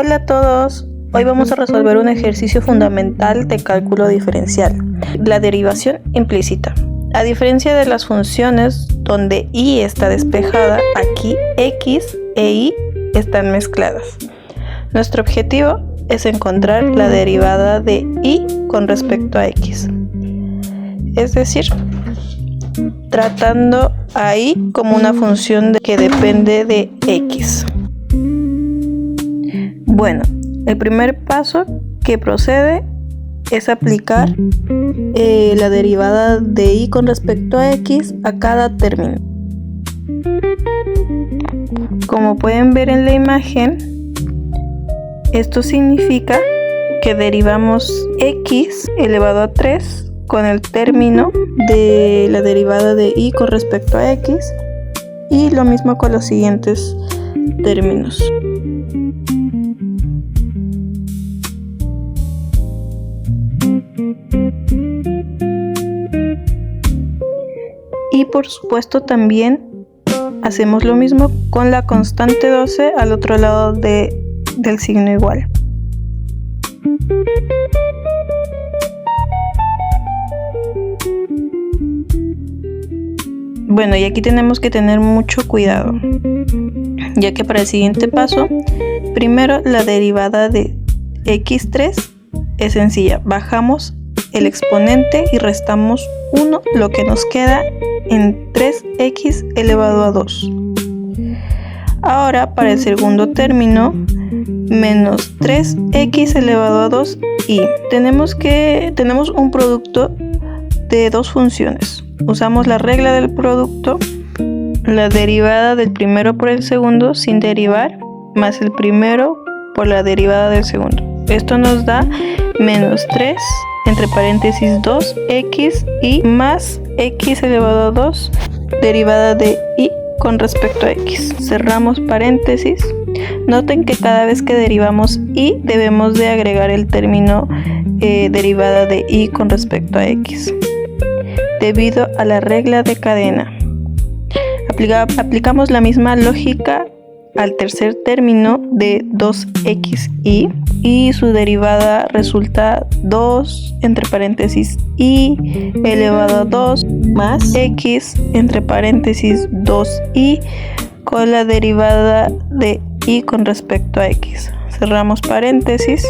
Hola a todos, hoy vamos a resolver un ejercicio fundamental de cálculo diferencial, la derivación implícita. A diferencia de las funciones donde y está despejada, aquí x e y están mezcladas. Nuestro objetivo es encontrar la derivada de y con respecto a x, es decir, tratando a y como una función que depende de x. Bueno, el primer paso que procede es aplicar la derivada de y con respecto a x a cada término. Como pueden ver en la imagen, esto significa que derivamos x elevado a 3 con el término de la derivada de y con respecto a x, y lo mismo con los siguientes términos. Y por supuesto también hacemos lo mismo con la constante 12 al otro lado del signo igual. Bueno, y aquí tenemos que tener mucho cuidado, ya que para el siguiente paso, primero la derivada de x3 es sencilla. Bajamos el exponente y restamos 1, lo que nos queda en 3x elevado a 2. Ahora para el segundo término, menos 3x elevado a 2 y tenemos un producto de dos funciones. Usamos la regla del producto, la derivada del primero por el segundo sin derivar, más el primero por la derivada del segundo. Esto nos da menos 3 entre paréntesis 2x y más x elevado a 2 derivada de y con respecto a x. Cerramos paréntesis. Noten que cada vez que derivamos y debemos de agregar el término derivada de y con respecto a x, debido a la regla de cadena. Aplicamos la misma lógica al tercer término de 2xy y su derivada resulta 2 entre paréntesis y elevado a 2 más x entre paréntesis 2y con la derivada de y con respecto a x. Cerramos paréntesis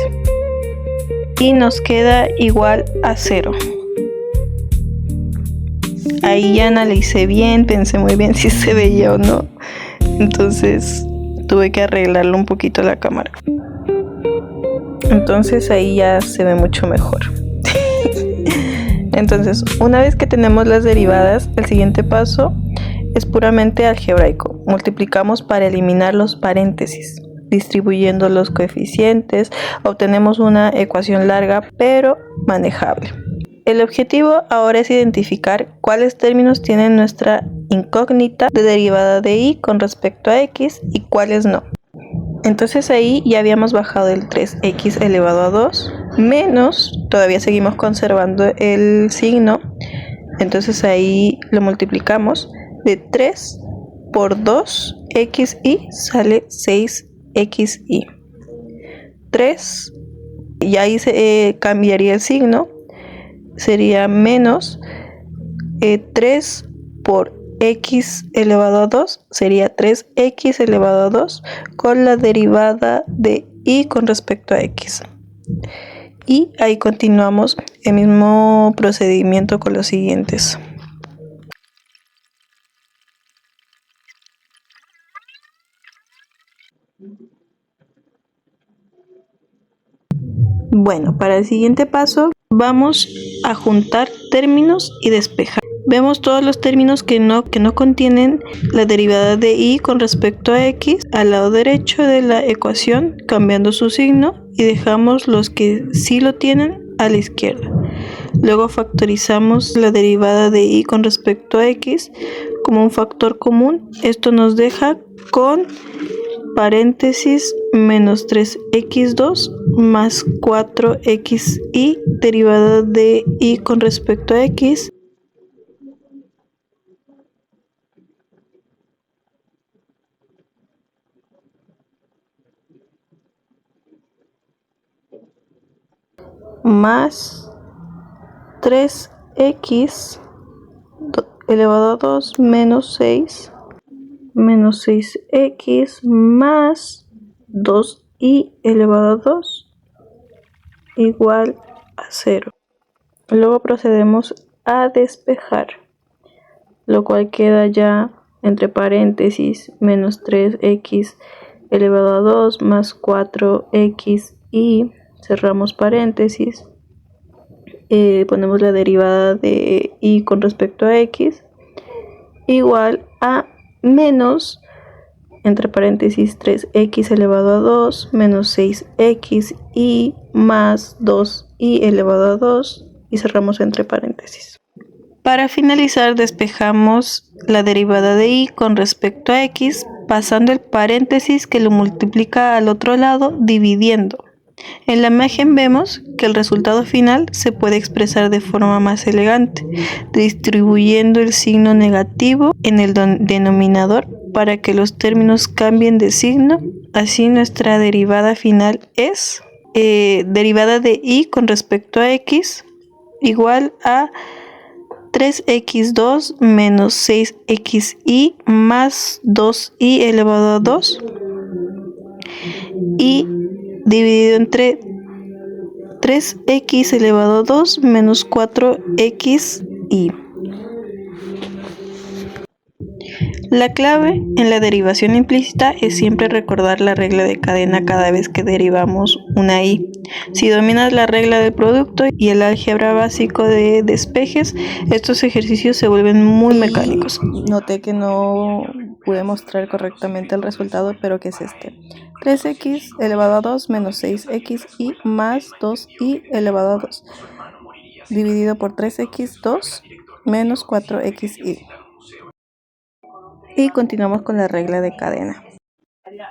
y nos queda igual a 0. Ahí ya analicé bien, pensé muy bien si se veía o no, entonces tuve que arreglarlo un poquito la cámara. Entonces ahí ya se ve mucho mejor. Entonces, una vez que tenemos las derivadas, el siguiente paso es puramente algebraico. Multiplicamos para eliminar los paréntesis. Distribuyendo los coeficientes, obtenemos una ecuación larga pero manejable. El objetivo ahora es identificar cuáles términos tienen nuestra incógnita de derivada de y con respecto a x y cuáles no. Entonces ahí ya habíamos bajado el 3x elevado a 2 menos, todavía seguimos conservando el signo, entonces ahí lo multiplicamos de 3 por 2xy sale 6xy. 3, y ahí se cambiaría el signo, sería menos 3 por x elevado a 2 sería 3x elevado a 2 con la derivada de y con respecto a x. Y ahí continuamos el mismo procedimiento con los siguientes. Bueno, para el siguiente paso vamos a juntar términos y despejar. Vemos todos los términos que no contienen la derivada de y con respecto a x al lado derecho de la ecuación, cambiando su signo, y dejamos los que sí lo tienen a la izquierda. Luego factorizamos la derivada de y con respecto a x como un factor común. Esto nos deja con paréntesis menos 3x2 más 4xy derivada de y con respecto a x más 3x elevado a 2 menos 6x más 2y elevado a 2 igual a 0. Luego procedemos a despejar, lo cual queda ya entre paréntesis menos 3x elevado a 2 más 4x y cerramos paréntesis. Ponemos la derivada de y con respecto a x igual a menos entre paréntesis 3x elevado a 2 menos 6x y más 2y elevado a 2 y cerramos entre paréntesis. Para finalizar, despejamos la derivada de y con respecto a x pasando el paréntesis que lo multiplica al otro lado dividiendo. En la imagen vemos que el resultado final se puede expresar de forma más elegante, distribuyendo el signo negativo en el denominador para que los términos cambien de signo. Así nuestra derivada final es derivada de y con respecto a x igual a 3x2 menos 6xy más 2y elevado a 2 y dividido entre 3x elevado a 2 menos 4xy. La clave en la derivación implícita es siempre recordar la regla de cadena cada vez que derivamos una y. Si dominas la regla del producto y el álgebra básico de despejes, estos ejercicios se vuelven muy mecánicos. Noté que no pude mostrar correctamente el resultado, pero que es este. 3x elevado a 2 menos 6xy más 2y elevado a 2 dividido por 3x2 menos 4xy. Y continuamos con la regla de cadena.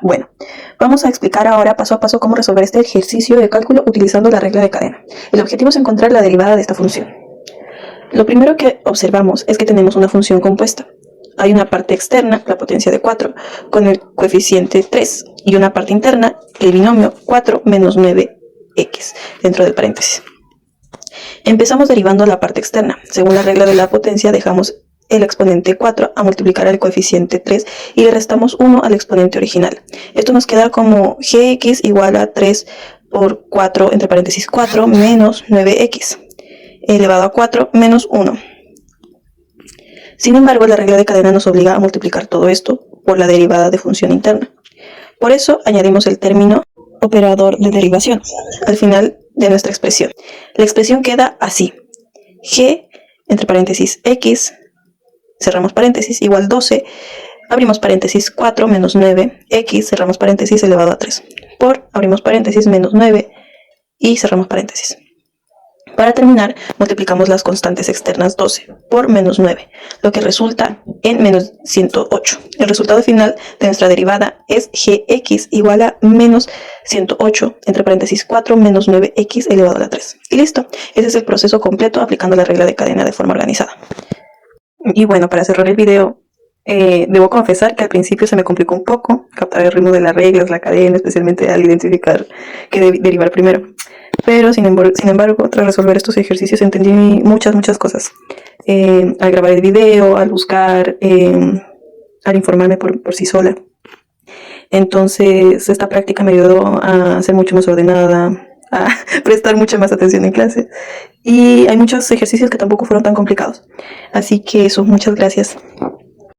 Bueno, vamos a explicar ahora paso a paso cómo resolver este ejercicio de cálculo utilizando la regla de cadena. El objetivo es encontrar la derivada de esta función. Lo primero que observamos es que tenemos una función compuesta. Hay una parte externa, la potencia de 4, con el coeficiente 3, y una parte interna, el binomio 4 menos 9x, dentro del paréntesis. Empezamos derivando la parte externa. Según la regla de la potencia, dejamos el exponente 4 a multiplicar el coeficiente 3 y le restamos 1 al exponente original. Esto nos queda como gx igual a 3 por 4, entre paréntesis 4, menos 9x, elevado a 4 menos 1. Sin embargo, la regla de cadena nos obliga a multiplicar todo esto por la derivada de función interna. Por eso añadimos el término operador de derivación al final de nuestra expresión. La expresión queda así: g, entre paréntesis x, cerramos paréntesis, igual 12, abrimos paréntesis 4 menos 9, x, cerramos paréntesis, elevado a 3, por, abrimos paréntesis, menos 9 y cerramos paréntesis. Para terminar, multiplicamos las constantes externas 12 por menos 9, lo que resulta en menos 108. El resultado final de nuestra derivada es gx igual a menos 108, entre paréntesis 4 menos 9x elevado a la 3. Y listo, ese es el proceso completo aplicando la regla de cadena de forma organizada. Y bueno, para cerrar el video, debo confesar que al principio se me complicó un poco captar el ritmo de las reglas, la cadena, especialmente al identificar qué derivar primero. Pero sin embargo, tras resolver estos ejercicios entendí muchas cosas. Al grabar el video, al buscar, al informarme por sí sola. Entonces, esta práctica me ayudó a ser mucho más ordenada, a prestar mucha más atención en clase. Y hay muchos ejercicios que tampoco fueron tan complicados. Así que eso, muchas gracias.